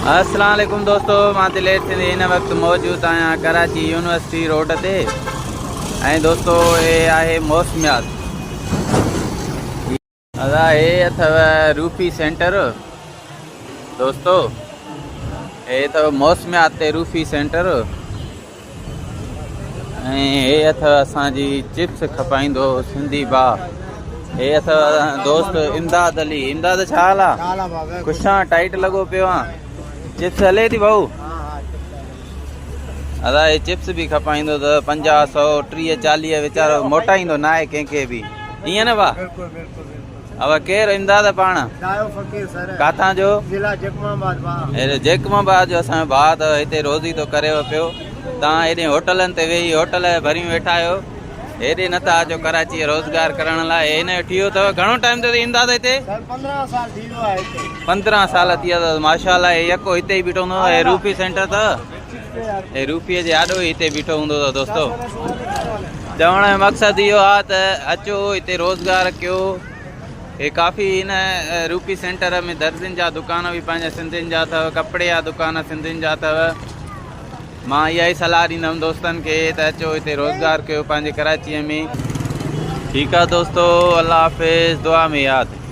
अस्सलाम वालेकुम दोस्तों, मां दिलेर सिंधी इन वक्त मौजूद आहियां कराची यूनिवर्सिटी रोड ते। दोस्तों ये आहे मौसमियात। अदा ये अथव रूफी सेंटर दोस्तों, ये अथव मौसमियात ते रूफी सेंटर। ये अथव असांजी चिप्स खपाइंदो सिंधी बा। ये अथव दोस्त इमदाद अली। इमदाद छा हाल आहे? कुछा टाइट लगो पियो आहे। चिप्स हले थी भाऊ? अदा ये चिप्स भी खपाइंदो त 50 100 30 40 वीचारो मोटाईंदो ना आहे कंहिंखे बि ईअं न बा। अब केर इमदाद पाण काथां जो? जेकमाबाद जो असांजो भाउ त हिते रोज़ी तो करे पियो। तव्हां हेॾे होटलनि ते वेही होटल भरी वेठा आहियो, हेॾे नथा अचो कराची रोज़गार करण लाइ। हिन जो ठहियो अथव घणो टाइम थियो इमदाद हिते? 15 साल थी विया अथव माशाअल्लाह। यको हिते ई बीठो हूंदो? हे रूफी सेंटर अथव। हे रूफीअ जे आॾो ई हिते बीठो हूंदो अथव दोस्तों। चवण जो मक़सदु इहो आहे त अचो हिते रोज़गार कयो। हे काफ़ी हिन रूफी सेंटर में दर्जन जा दुकान बि पंहिंजा सिंधियुनि जा अथव, कपिड़े जा दुकान सिंधियुनि जा अथव। मां इहा ई सलाह ॾींदुमि दोस्तनि खे त अचो हिते रोज़गार कयो पंहिंजे कराचीअ में। ठीकु आहे दोस्तों, अल्लाह हाफ़िज़, दुआ में यादि।